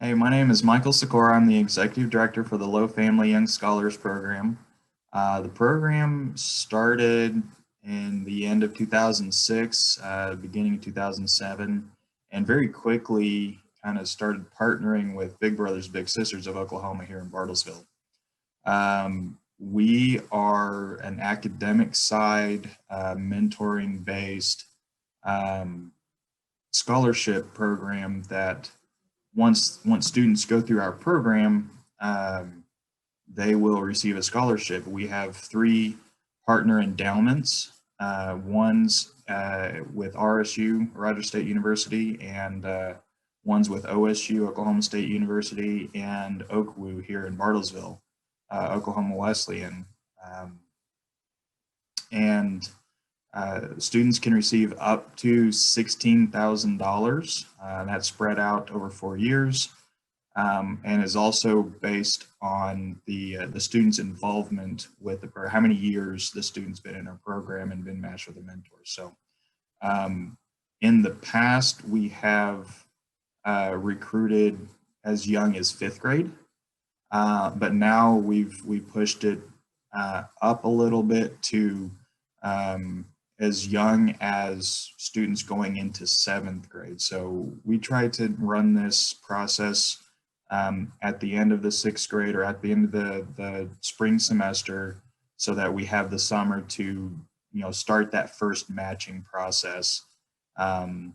Hey, my name is Michael Secora. I'm the Executive Director for the Lowe Family Young Scholars Program. The program started in the end of 2006, beginning of 2007, and very quickly kind of started partnering with Big Brothers Big Sisters of Oklahoma here in Bartlesville. We are an academic side, mentoring based scholarship program that once students go through our program, they will receive a scholarship. We have three partner endowments. One's with RSU, Rogers State University, and one's with OSU, Oklahoma State University, and Oakwoo here in Bartlesville, Oklahoma Wesleyan. And students can receive up to $16,000. That's spread out over 4 years, and is also based on the student's involvement with or how many years the student's been in our program and been matched with a mentor. So in the past, we have recruited as young as 5th grade, but now we've pushed it up a little bit to as young as students going into 7th grade. So we try to run this process at the end of the 6th grade or at the end of the spring semester, so that we have the summer to start that first matching process, and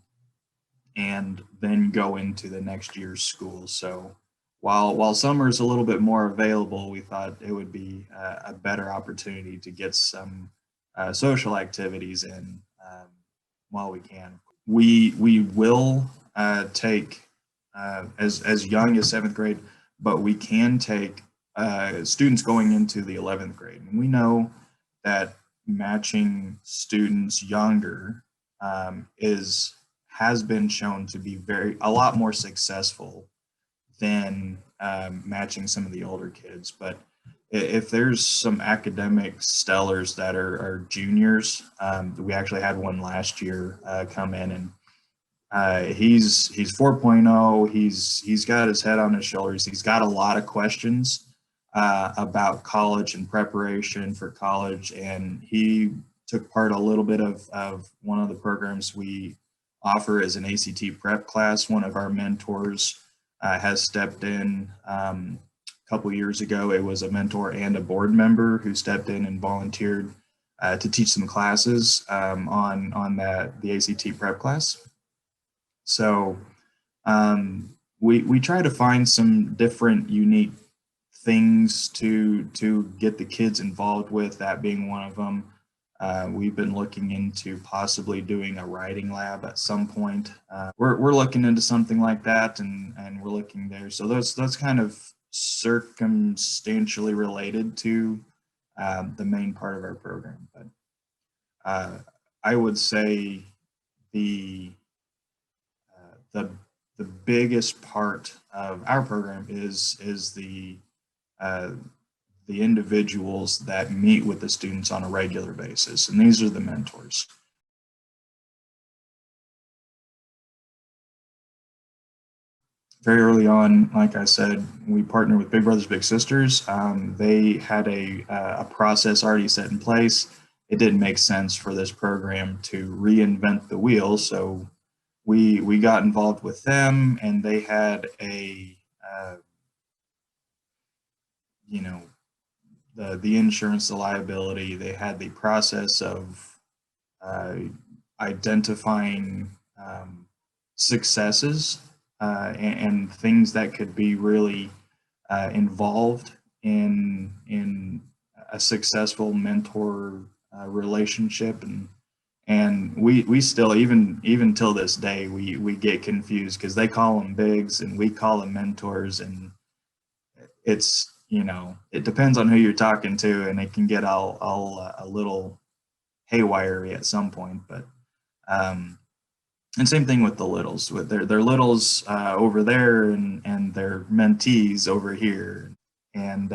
then go into the next year's school. So while summer is a little bit more available, we thought it would be a better opportunity to get some social activities in while we can. We will take as young as 7th grade, but we can take students going into the 11th grade. And we know that matching students younger has been shown to be a lot more successful than matching some of the older kids. But if there's some academic stellars that are juniors, we actually had one last year come in, and he's 4.0. He's got his head on his shoulders. He's got a lot of questions about college and preparation for college, and he took part a little bit of one of the programs we offer as an ACT prep class. One of our mentors has stepped in. Couple years ago, it was a mentor and a board member who stepped in and volunteered to teach some classes on the ACT prep class. So we try to find some different unique things to get the kids involved with, that being one of them. We've been looking into possibly doing a writing lab at some point. We're looking into something like that, and we're looking there. So that's kind of circumstantially related to the main part of our program. But I would say the biggest part of our program is the individuals that meet with the students on a regular basis, and these are the mentors. Very early on, like I said, we partnered with Big Brothers Big Sisters. They had a process already set in place. It didn't make sense for this program to reinvent the wheel, so we got involved with them, and they had the insurance, the liability. They had the process of identifying successes and things that could be really involved in a successful mentor relationship. And we still, even till this day, we get confused because they call them bigs and we call them mentors, and it's, it depends on who you're talking to, and it can get all a little haywire at some point. But and same thing with the littles, with their littles over there and their mentees over here. And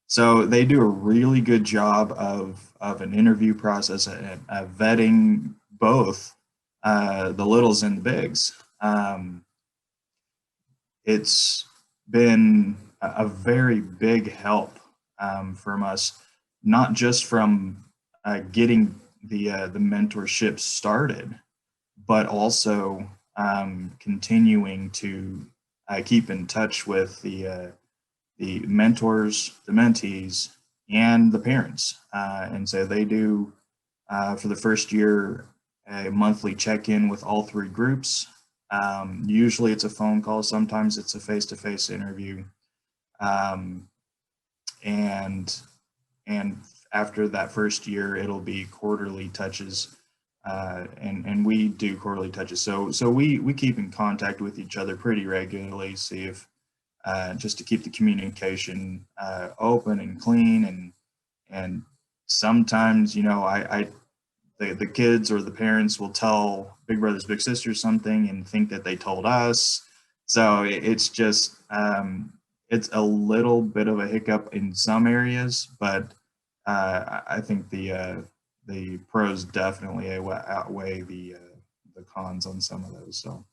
so they do a really good job of an interview process, vetting both the littles and the bigs. it's been a very big help from us, not just from getting the mentorship started, but also continuing to keep in touch with the mentors, the mentees, and the parents. And so they do, for the first year, a monthly check-in with all three groups. Usually it's a phone call, sometimes it's a face-to-face interview. Um, and and after that first year, it'll be quarterly touches, and we do quarterly touches. So we keep in contact with each other pretty regularly, see if just to keep the communication open and clean, and sometimes, you know, the kids or the parents will tell Big Brothers Big Sisters something and think that they told us. So it's just it's a little bit of a hiccup in some areas, but I think the pros definitely outweigh the cons on some of those. So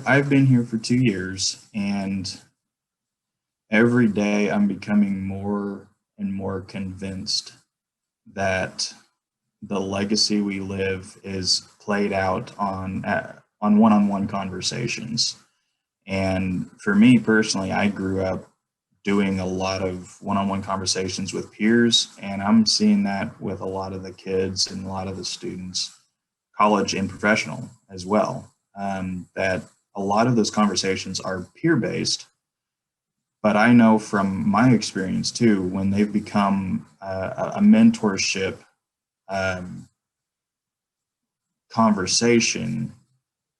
I've been here for 2 years, and every day I'm becoming more and more convinced that the legacy we live is played out on one-on-one conversations. And for me personally, I grew up doing a lot of one-on-one conversations with peers, and I'm seeing that with a lot of the kids and a lot of the students, college and professional as well, that a lot of those conversations are peer-based. But I know from my experience too, when they've become a mentorship um, conversation,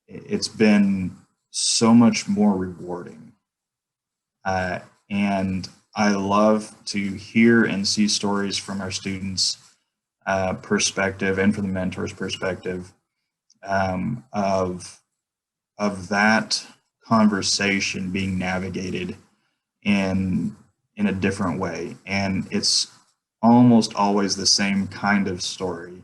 it's been so much more rewarding. Uh, and I love to hear and see stories from our students' perspective and from the mentors' perspective of that conversation being navigated in a different way. And it's almost always the same kind of story.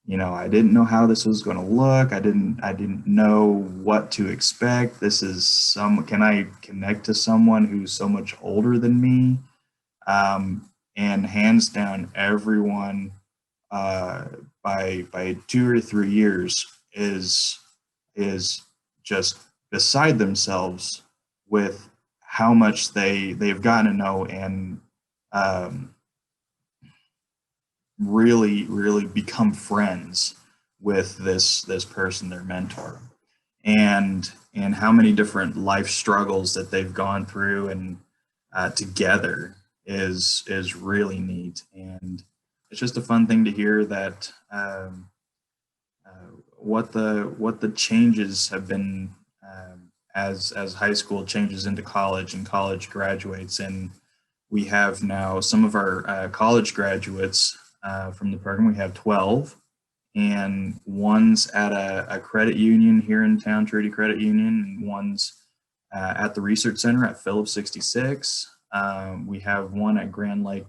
You know, I didn't know how this was going to look. I didn't know what to expect. Can I connect to someone who's so much older than me? And hands down, everyone by 2 or 3 years is just beside themselves with how much they've gotten to know and really become friends with this person, their mentor, and how many different life struggles that they've gone through and together is really neat. And it's just a fun thing to hear that what the changes have been as high school changes into college and college graduates. And we have now some of our college graduates from the program. We have 12, and one's at a credit union here in town, Truity Credit Union, and one's at the Research Center at Phillips 66. We have one at Grand Lake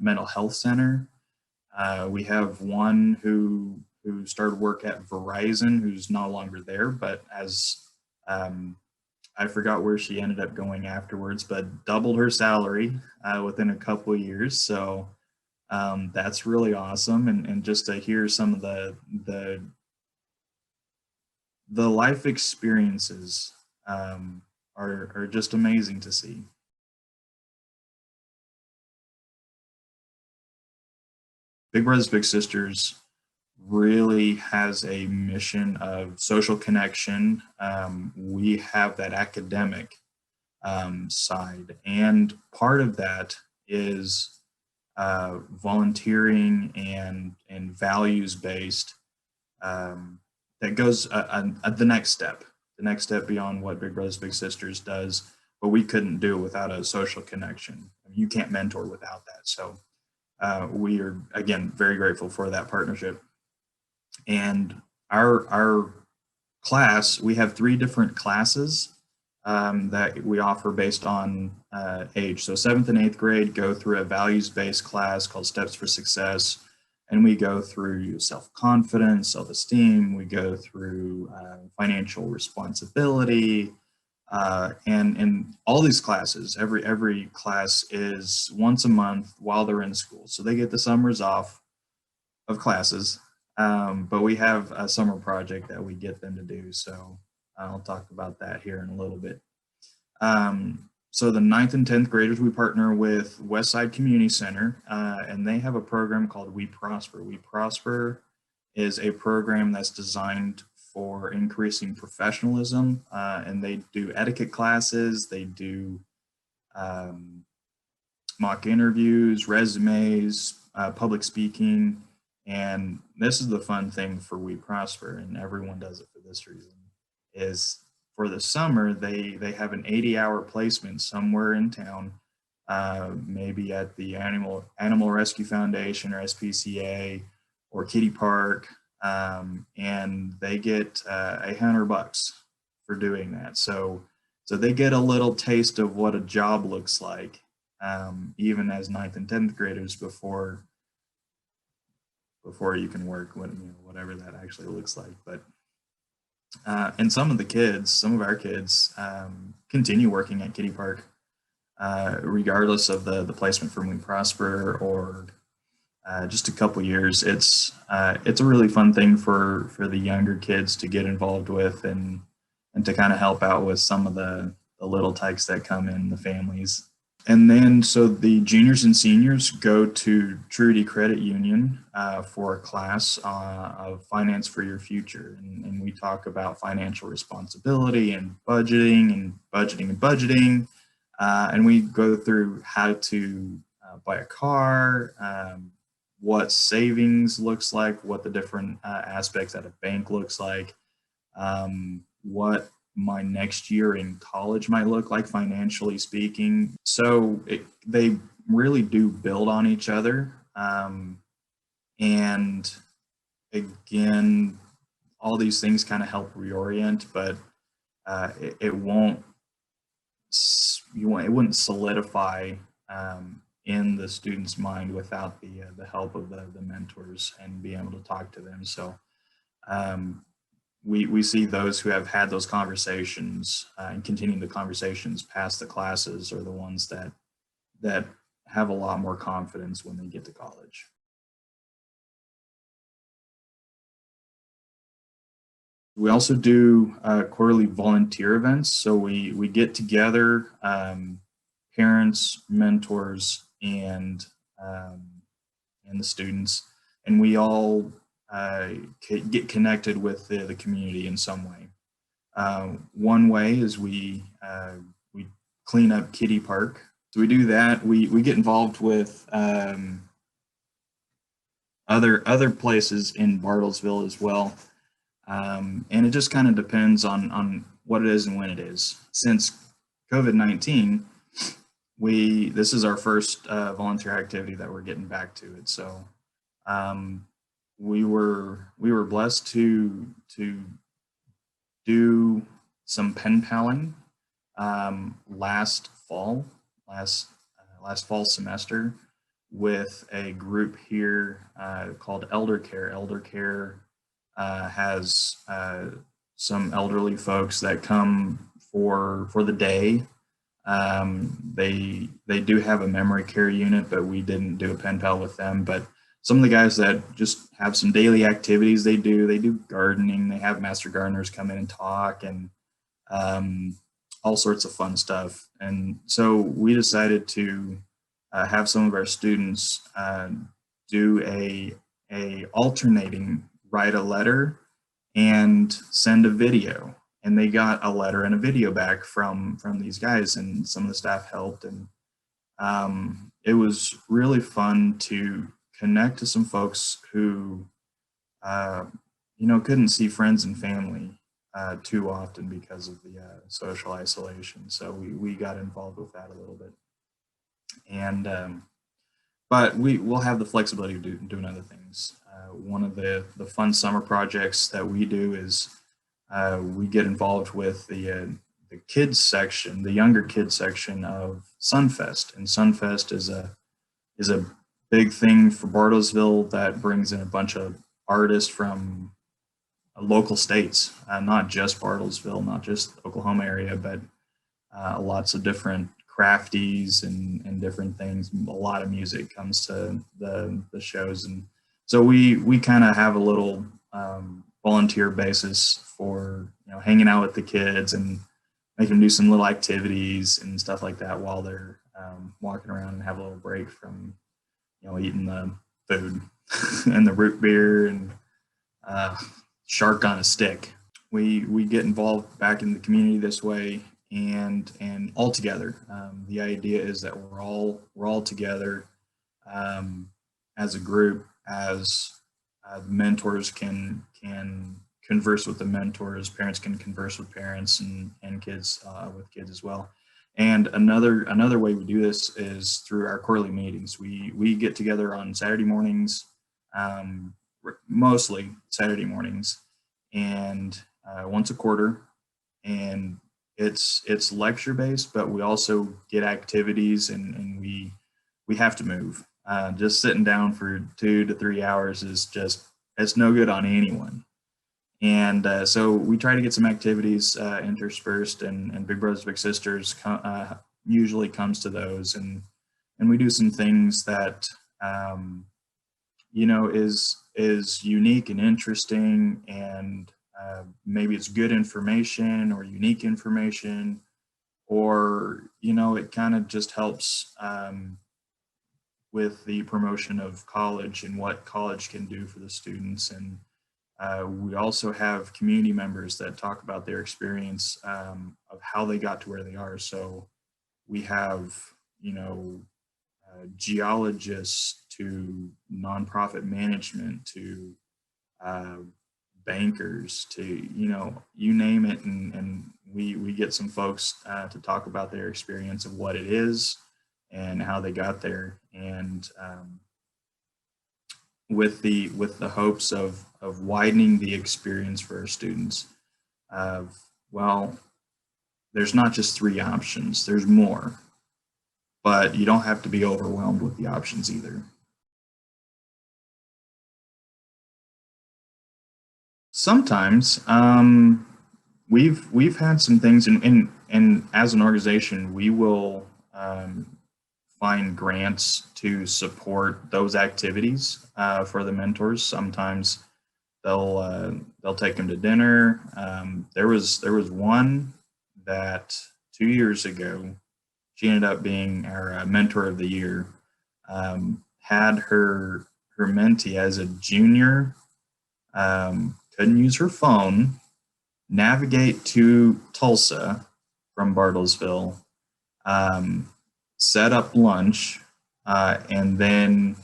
Mental Health Center. We have one who started work at Verizon, who's no longer there, but as I forgot where she ended up going afterwards, but doubled her salary within a couple of years. So that's really awesome. And just to hear some of the life experiences are just amazing to see. Big Brothers Big Sisters really has a mission of social connection. We have that academic side, and part of that is volunteering and values based. That goes the next step beyond what Big Brothers Big Sisters does, but we couldn't do without a social connection. You can't mentor without that. So we are, again, very grateful for that partnership. And our class, we have 3 different classes that we offer based on age. So 7th and 8th grade go through a values-based class called Steps for Success. And we go through self-confidence, self-esteem, we go through financial responsibility, and all these classes, every class is once a month while they're in school. So they get the summers off of classes, but we have a summer project that we get them to do. So I'll talk about that here in a little bit. So the 9th and 10th graders, we partner with Westside Community Center, and they have a program called We Prosper. We Prosper is a program that's designed for increasing professionalism, and they do etiquette classes, they do mock interviews, resumes, public speaking, and this is the fun thing for We Prosper, and everyone does it for this reason, is for the summer, they have an 80-hour placement somewhere in town, maybe at the Animal Rescue Foundation or SPCA or Kitty Park, and they get $100 for doing that. So they get a little taste of what a job looks like, even as 9th and 10th graders before you can work, whatever that actually looks like. But and some of our kids continue working at Kitty Park, regardless of the placement from We Prosper or just a couple years. It's a really fun thing for the younger kids to get involved with and to kind of help out with some of the little tykes that come in the families. And then, so the juniors and seniors go to Truity Credit Union for a class of finance for your future. And we talk about financial responsibility and budgeting and budgeting and budgeting. And we go through how to buy a car, what savings looks like, what the different aspects at a bank looks like, what my next year in college might look like financially speaking. So they really do build on each other. And again, all these things kind of help reorient, but it wouldn't solidify in the student's mind without the help of the mentors and being able to talk to them. So we see those who have had those conversations and continuing the conversations past the classes are the ones that have a lot more confidence when they get to college. We also do quarterly volunteer events. So we get together, parents, mentors, and the students, and we all get connected with the community in some way. One way is we clean up Kitty Park. So we do that. We get involved with other places in Bartlesville as well. And it just kind of depends on what it is and when it is. Since COVID-19, this is our first volunteer activity that we're getting back to it. So we were blessed to do some pen paling last fall semester with a group here called Elder Care. Elder Care has some elderly folks that come for the day. They do have a memory care unit, but we didn't do a pen pal with them. But some of the guys that just have some daily activities they do gardening. They have master gardeners come in and talk, and all sorts of fun stuff. And so we decided to have some of our students do a alternating, write a letter and send a video. And they got a letter and a video back from these guys, and some of the staff helped. And it was really fun to connect to some folks who, couldn't see friends and family too often because of the social isolation. So we got involved with that a little bit. And but we'll have the flexibility of doing other things. One of the fun summer projects that we do is we get involved with the kids section, the younger kids section of Sunfest. And Sunfest is a big thing for Bartlesville that brings in a bunch of artists from local states, not just Bartlesville, not just Oklahoma area, but lots of different crafties and different things. A lot of music comes to the shows, and so we kind of have a little volunteer basis for hanging out with the kids and make them do some little activities and stuff like that while they're walking around and have a little break from eating the food and the root beer and shark on a stick. We get involved back in the community this way and all together. The idea is that we're all together as a group, as the mentors can converse with the mentors, parents can converse with parents, and kids with kids as well. And another way we do this is through our quarterly meetings. We get together on Saturday mornings, mostly Saturday mornings, and once a quarter, and it's lecture based, but we also get activities, and we have to move. Just sitting down for 2 to 3 hours is it's no good on anyone. And so we try to get some activities interspersed, and Big Brothers Big Sisters usually comes to those, and we do some things that is unique and interesting, and maybe it's good information or unique information, or it kind of just helps with the promotion of college and what college can do for the students. And we also have community members that talk about their experience of how they got to where they are. So we have, geologists to nonprofit management to bankers to, you name it. And we get some folks to talk about their experience of what it is and how they got there. And with the hopes of widening the experience for our students. Well, there's not just 3 options, there's more, but you don't have to be overwhelmed with the options either. Sometimes we've had some things, and as an organization, we will find grants to support those activities for the mentors. Sometimes they'll take them to dinner. There was one that 2 years ago, she ended up being our mentor of the year. Had her mentee as a junior, couldn't use her phone, navigate to Tulsa from Bartlesville, set up lunch, and then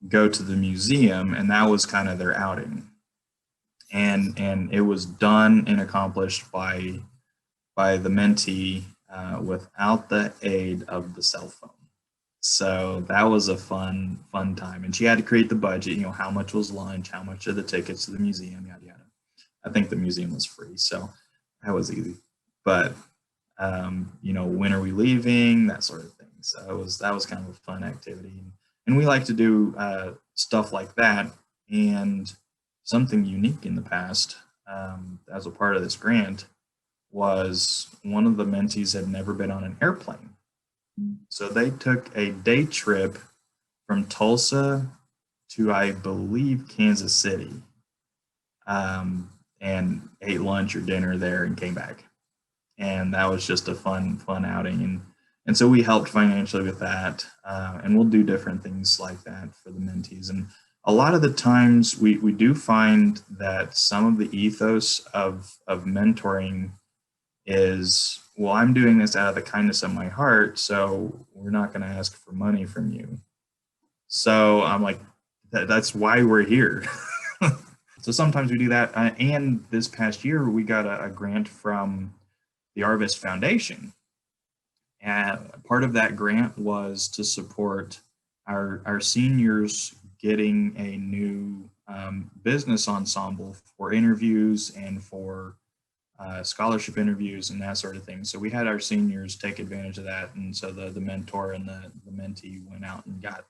go to the museum, and that was kind of their outing. And it was done and accomplished by the mentee without the aid of the cell phone. So that was a fun time. And she had to create the budget, how much was lunch, how much are the tickets to the museum, yada yada. I think the museum was free, so that was easy. But when are we leaving, that sort of thing. So that was kind of a fun activity, and we like to do stuff like that. And something unique in the past, as a part of this grant, was one of the mentees had never been on an airplane, so they took a day trip from Tulsa to, I believe, Kansas City, and ate lunch or dinner there and came back. And that was just a fun outing. And so we helped financially with that. And we'll do different things like that for the mentees. And a lot of the times we do find that some of the ethos of mentoring is, well, I'm doing this out of the kindness of my heart, so we're not going to ask for money from you. So I'm like, that's why we're here. So sometimes we do that. And this past year, we got a grant from the Arvest Foundation. And part of that grant was to support our seniors getting a new business ensemble for interviews and for scholarship interviews and that sort of thing. So we had our seniors take advantage of that. And so the mentor and the mentee went out and got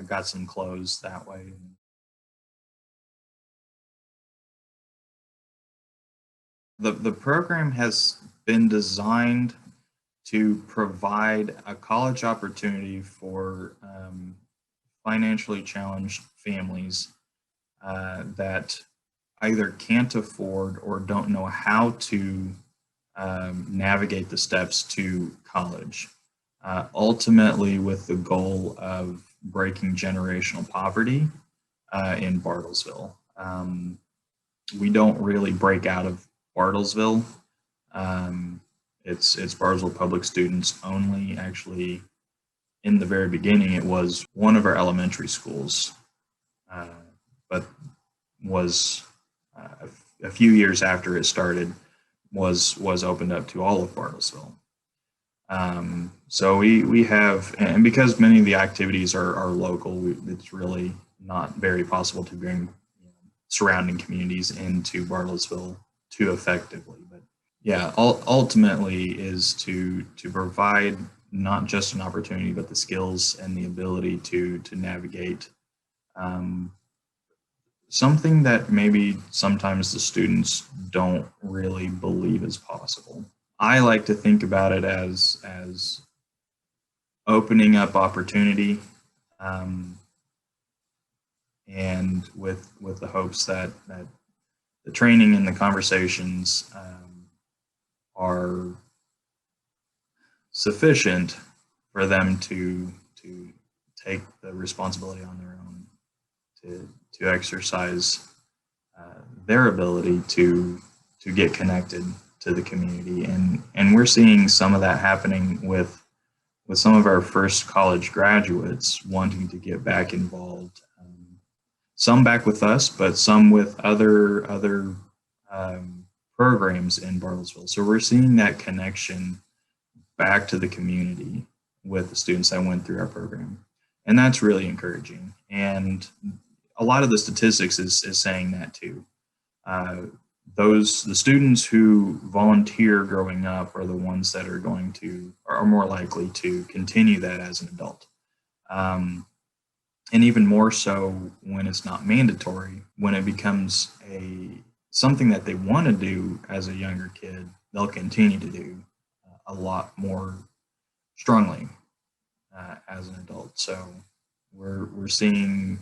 got some clothes that way. The program has been designed to provide a college opportunity for financially challenged families that either can't afford or don't know how to navigate the steps to college. Ultimately, with the goal of breaking generational poverty in Bartlesville. We don't really break out of Bartlesville. It's Bartlesville public students only. Actually, in the very beginning, it was one of our elementary schools, but was a few years after it started was opened up to all of Bartlesville. So we have, and because many of the activities are local, it's really not very possible to bring surrounding communities into Bartlesville too effectively. But yeah, ultimately is to provide not just an opportunity, but the skills and the ability to navigate something that maybe sometimes the students don't really believe is possible. I like to think about it as opening up opportunity, and with the hopes that the training and the conversations are sufficient for them to take the responsibility on their own to exercise their ability to get connected to the community, and we're seeing some of that happening with some of our first college graduates wanting to get back involved. Some back with us, but some with other programs in Bartlesville. So we're seeing that connection back to the community with the students that went through our program, and that's really encouraging. And a lot of the statistics is saying that too. The students who volunteer growing up are the ones that are more likely to continue that as an adult. And even more so when it's not mandatory, when it becomes something that they want to do as a younger kid, they'll continue to do a lot more strongly as an adult. So we're seeing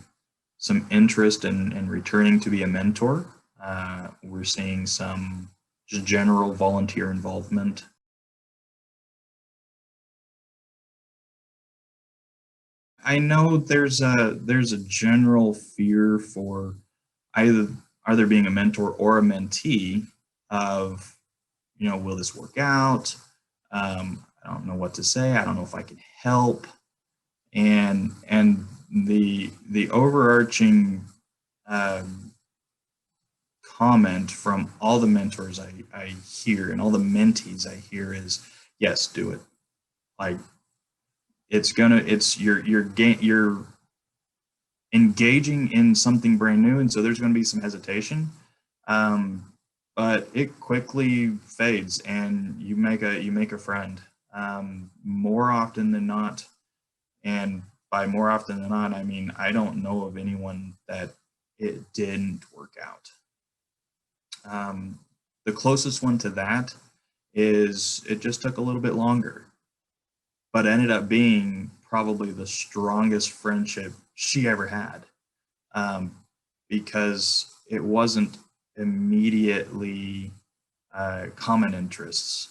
some interest in returning to be a mentor. We're seeing some just general volunteer involvement. I know there's a general fear for either being a mentor or a mentee of, will this work out? I don't know what to say. I don't know if I can help. And the overarching comment from all the mentors I hear and all the mentees I hear is, yes, do it. Like, you're engaging in something brand new, and so there's going to be some hesitation, but it quickly fades, and you make a friend more often than not. And by more often than not, I mean I don't know of anyone that it didn't work out. The closest one to that is it just took a little bit longer, but ended up being probably the strongest friendship she ever had, because it wasn't immediately common interests,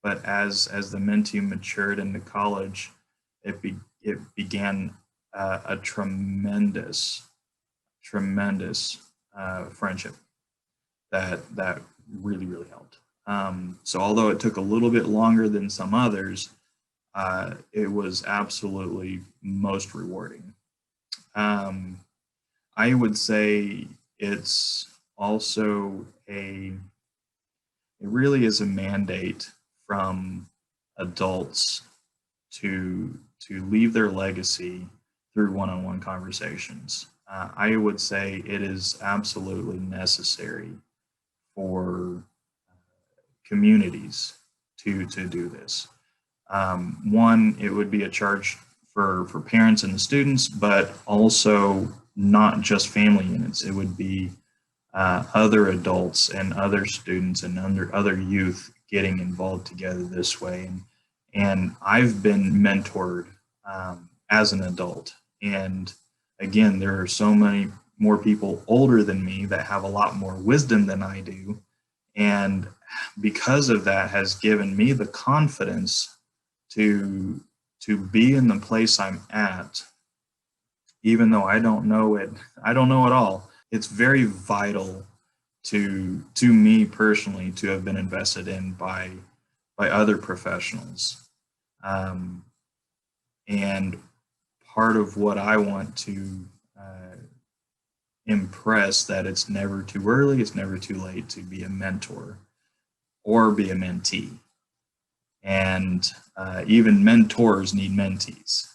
but as the mentee matured into college, it began a tremendous friendship that really helped. So although it took a little bit longer than some others, it was absolutely most rewarding. I would say it's also it really is a mandate from adults to leave their legacy through one-on-one conversations. I would say it is absolutely necessary for communities to do this. One, it would be a charge for parents and the students, but also not just family units. It would be other adults and other students and other youth getting involved together this way. And I've been mentored as an adult. And again, there are so many more people older than me that have a lot more wisdom than I do. And because of that has given me the confidence to be in the place I'm at, even though I don't know it all. It's very vital to me personally to have been invested in by other professionals. And part of what I want to impress that it's never too early, it's never too late to be a mentor or be a mentee. And even mentors need mentees.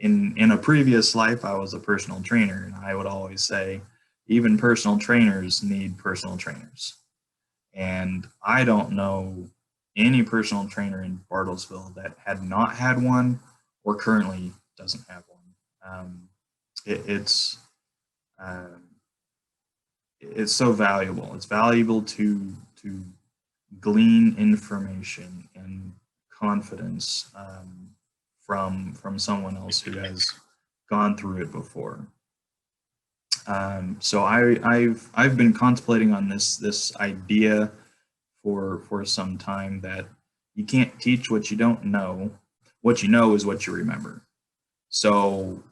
In a previous life, I was a personal trainer, and I would always say, even personal trainers need personal trainers. And I don't know any personal trainer in Bartlesville that had not had one or currently doesn't have one. It's so valuable. It's valuable to glean information and confidence from someone else who has gone through it before. So I've been contemplating on this idea for some time, that you can't teach what you don't know. What you know is what you remember. So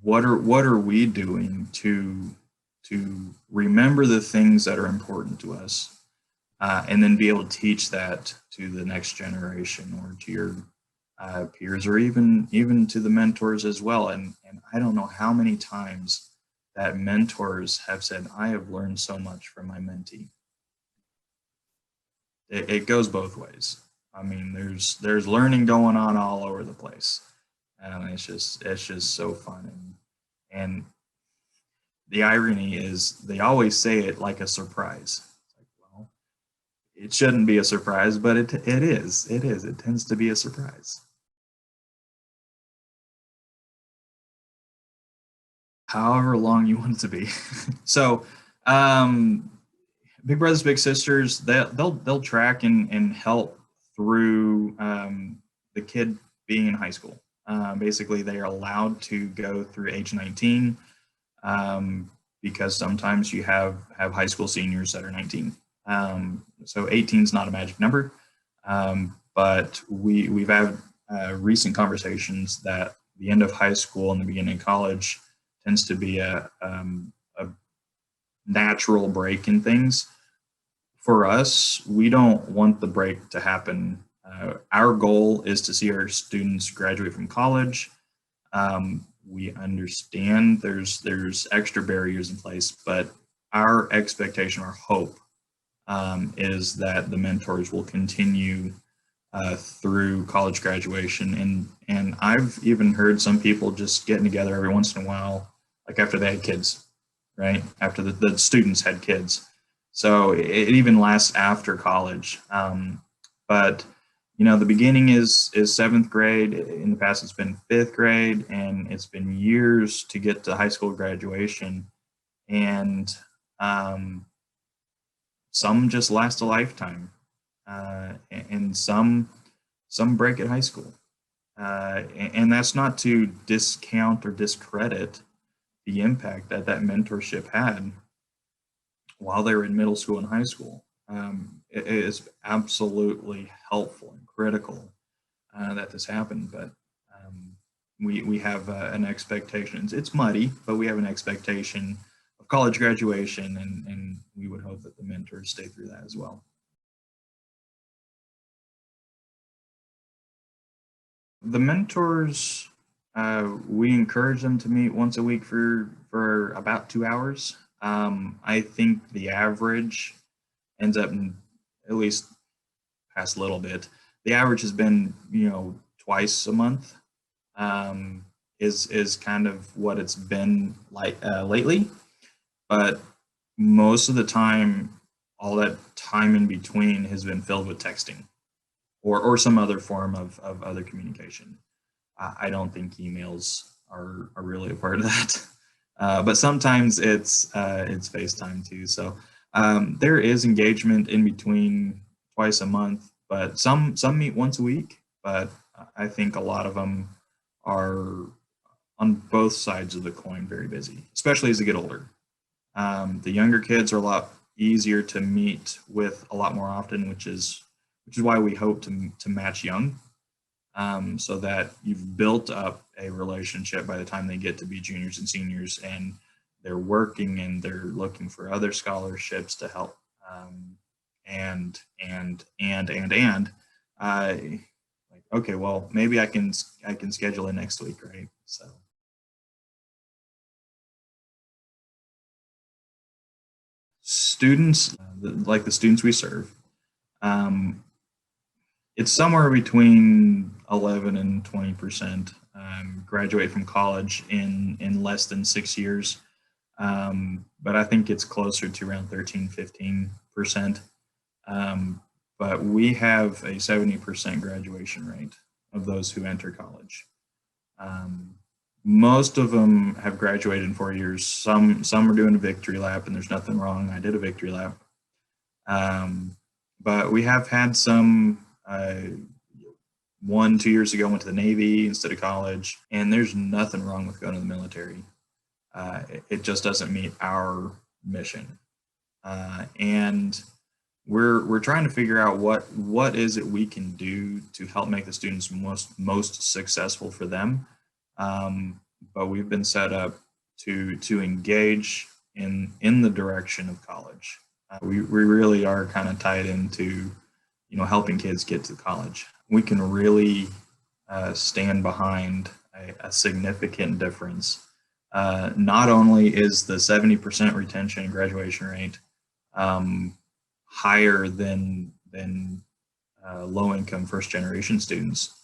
what are we doing to remember the things that are important to us, and then be able to teach that to the next generation, or to your peers, or even to the mentors as well. And I don't know how many times that mentors have said, I have learned so much from my mentee. It goes both ways. I mean, there's learning going on all over the place, and it's just so fun. And the irony is, they always say it like a surprise. It's like, well, it shouldn't be a surprise, but it is. It tends to be a surprise. However long you want it to be. So, Big Brothers Big Sisters, they'll track and help through the kid being in high school. Basically, they are allowed to go through age 19, because sometimes you have high school seniors that are 19. So 18 is not a magic number, but we've had recent conversations that the end of high school and the beginning of college tends to be a natural break in things. For us, we don't want the break to happen. Our goal is to see our students graduate from college. We understand there's extra barriers in place, but our expectation, our hope, is that the mentors will continue through college graduation. And I've even heard some people just getting together every once in a while, like after they had kids, right? After the students had kids. So it even lasts after college. But you know, the beginning is 7th grade. In the past, it's been 5th grade, and it's been years to get to high school graduation. And some just last a lifetime, and some break at high school. And that's not to discount or discredit the impact that mentorship had while they were in middle school and high school. It is absolutely helpful and critical that this happened, but we have an expectation. It's muddy, but we have an expectation of college graduation, and we would hope that the mentors stay through that as well. The mentors, we encourage them to meet once a week for about 2 hours. I think the average ends up at least past a little bit. The average has been, twice a month, is kind of what it's been like lately. But most of the time, all that time in between has been filled with texting or some other form of other communication. I don't think emails are really a part of that. But sometimes it's FaceTime too. So there is engagement in between twice a month, but some meet once a week. But I think a lot of them are on both sides of the coin very busy, especially as they get older. The younger kids are a lot easier to meet with a lot more often, which is why we hope to match young, so that you've built up a relationship by the time they get to be juniors and seniors, and they're working and they're looking for other scholarships to help, and like, okay, well, maybe I can schedule it next week, right? So. Students, like the students we serve, um, it's somewhere between 11 and 20% graduate from college in less than 6 years. But I think it's closer to around 13-15%. But we have a 70% graduation rate of those who enter college. Most of them have graduated in 4 years. Some are doing a victory lap, and there's nothing wrong. I did a victory lap. But we have had some, 1-2 years ago went to the Navy instead of college, and there's nothing wrong with going to the military. It just doesn't meet our mission. And we're trying to figure out what is it we can do to help make the students most successful for them. But we've been set up to engage in the direction of college. We really are kind of tied into, helping kids get to college. We can really stand behind a significant difference. Not only is the 70% retention and graduation rate higher than low-income first-generation students,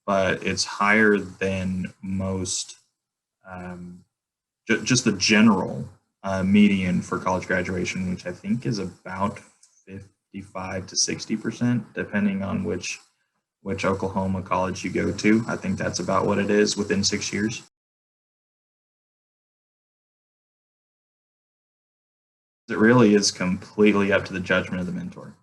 but it's higher than most, just the general median for college graduation, which I think is about 55 to 60%, depending on which Oklahoma college you go to. I think that's about what it is within 6 years. It really is completely up to the judgment of the mentor.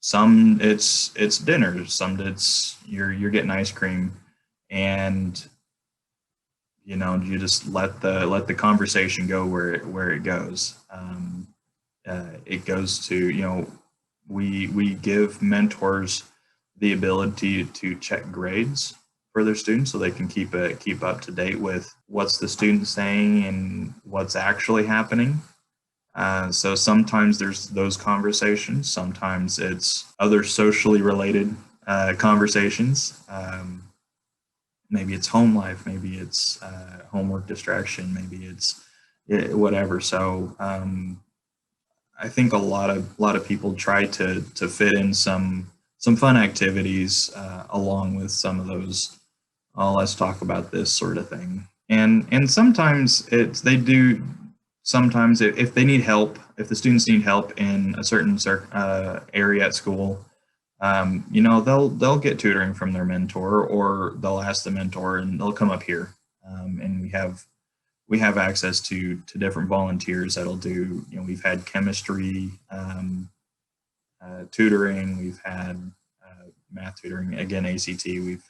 Some it's dinner, some it's you're getting ice cream, and you just let the conversation go where it goes. It goes to, we give mentors the ability to check grades for their students so they can keep up to date with what's the student saying and what's actually happening. So sometimes there's those conversations, sometimes it's other socially related conversations. Maybe it's home life, maybe it's homework distraction, maybe it's whatever. So I think a lot of people try to fit in some fun activities along with some of those, let's talk about this sort of thing. And sometimes they do. Sometimes if they need help, if the students need help in a certain area at school, they'll get tutoring from their mentor, or they'll ask the mentor and they'll come up here. And we have access to different volunteers that'll do, we've had chemistry tutoring, we've had math tutoring, again, ACT. We've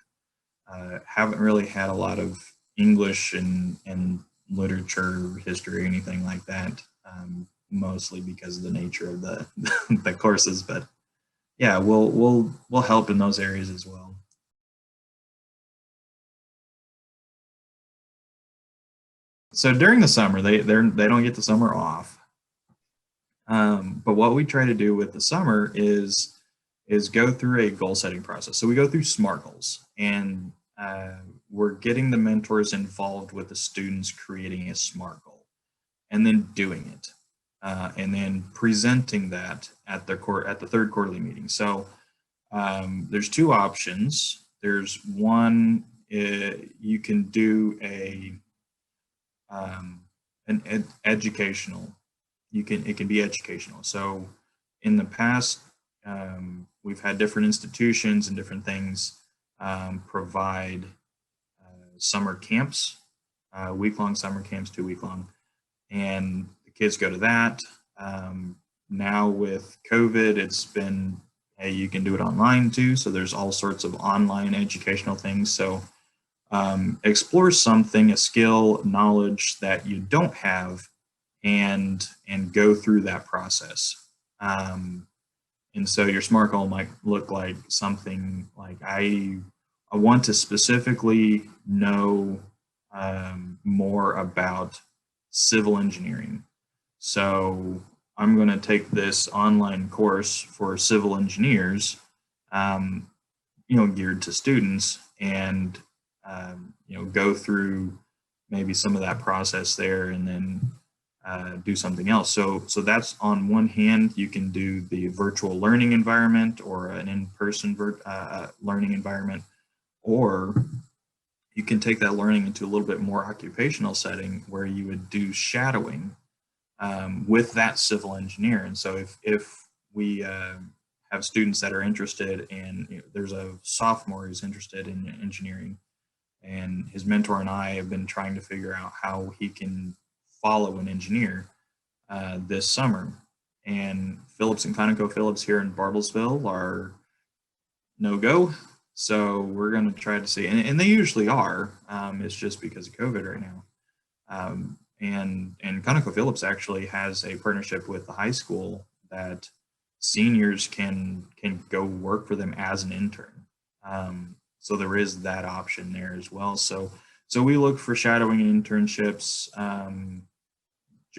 haven't really had a lot of English and literature, history, anything like that, mostly because of the nature of the the courses. But yeah, we'll help in those areas as well. So during the summer, they don't get the summer off. But what we try to do with the summer is go through a goal setting process. So we go through SMART goals, and we're getting the mentors involved with the students creating a SMART goal, and then doing it, and then presenting that at the third quarterly meeting. So there's two options. There's one, you can do an educational. It can be educational. So in the past, we've had different institutions and different things provide summer camps, week-long summer camps, 2-week-long, and the kids go to that. Now with COVID, it's been, hey, you can do it online too. So there's all sorts of online educational things. So explore something, a skill, knowledge that you don't have, and go through that process. And so your SMART goal might look like something like, I want to specifically know more about civil engineering. So I'm going to take this online course for civil engineers, geared to students, and go through maybe some of that process there, and then do something else. So that's on one hand, you can do the virtual learning environment or an in-person learning environment, or you can take that learning into a little bit more occupational setting where you would do shadowing with that civil engineer. And so if we have students that are interested in, there's a sophomore who's interested in engineering, and his mentor and I have been trying to figure out how he can follow an engineer this summer. And Phillips and ConocoPhillips here in Bartlesville are no-go. So we're going to try to see, and they usually are. It's just because of COVID right now. And ConocoPhillips actually has a partnership with the high school that seniors can go work for them as an intern. So there is that option there as well. So we look for shadowing internships,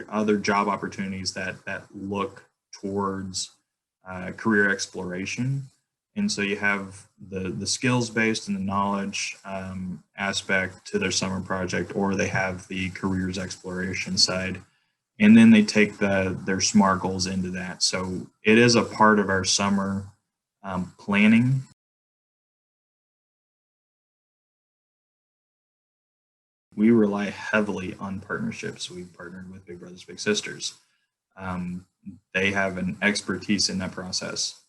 other job opportunities that look towards career exploration. And so you have the skills based and the knowledge aspect to their summer project, or they have the careers exploration side, and then they take their SMART goals into that. So it is a part of our summer planning. We rely heavily on partnerships. We partnered with Big Brothers Big Sisters. They have an expertise in that process.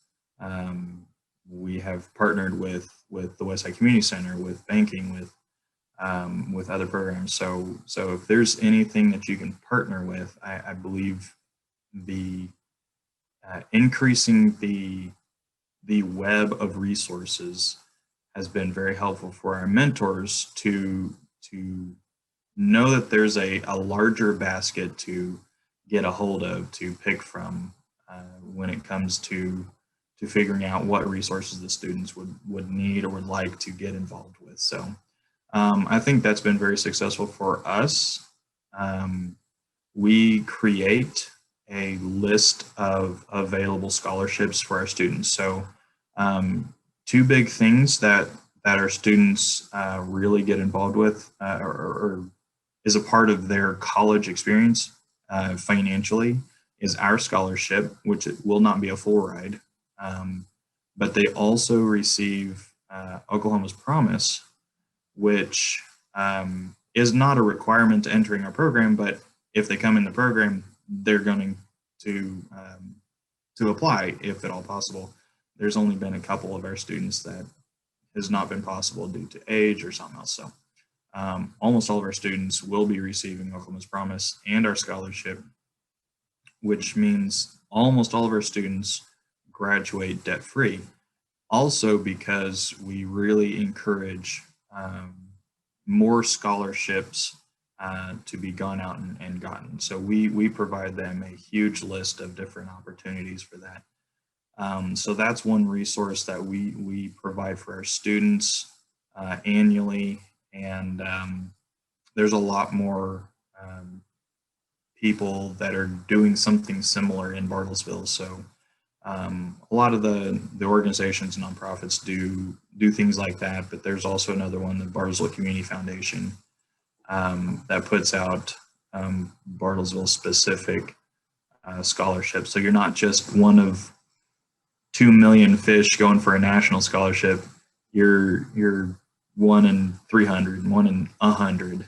We have partnered with the Westside Community Center, with banking, with other programs. So if there's anything that you can partner with, I believe the increasing the web of resources has been very helpful for our mentors to know that there's a larger basket to get a hold of, to pick from when it comes to figuring out what resources the students would need or would like to get involved with. So I think that's been very successful for us. We create a list of available scholarships for our students. So two big things that our students really get involved with or is a part of their college experience financially is our scholarship, which it will not be a full ride. But they also receive Oklahoma's Promise, which is not a requirement to entering our program, but if they come in the program, they're going to apply if at all possible. There's only been a couple of our students that has not been possible due to age or something else. So almost all of our students will be receiving Oklahoma's Promise and our scholarship, which means almost all of our students graduate debt-free. Also because we really encourage more scholarships to be gone out and gotten. So we provide them a huge list of different opportunities for that. So that's one resource that we provide for our students annually. And there's a lot more people that are doing something similar in Bartlesville. So a lot of the organizations, nonprofits do things like that, but there's also another one, the Bartlesville Community Foundation, that puts out Bartlesville specific scholarships. So you're not just one of 2 million fish going for a national scholarship. You're 1 in 300, 1 in 100,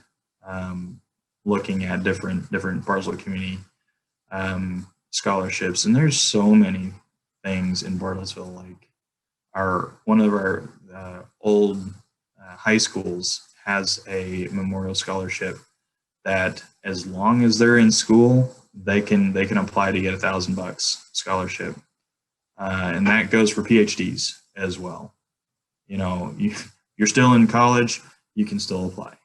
looking at different Bartlesville community scholarships. And there's so many things in Bartlesville. Like one of our old high schools has a memorial scholarship that as long as they're in school, they can apply to get $1,000 scholarship, and that goes for PhDs as well. You know, you're still in college, you can still apply.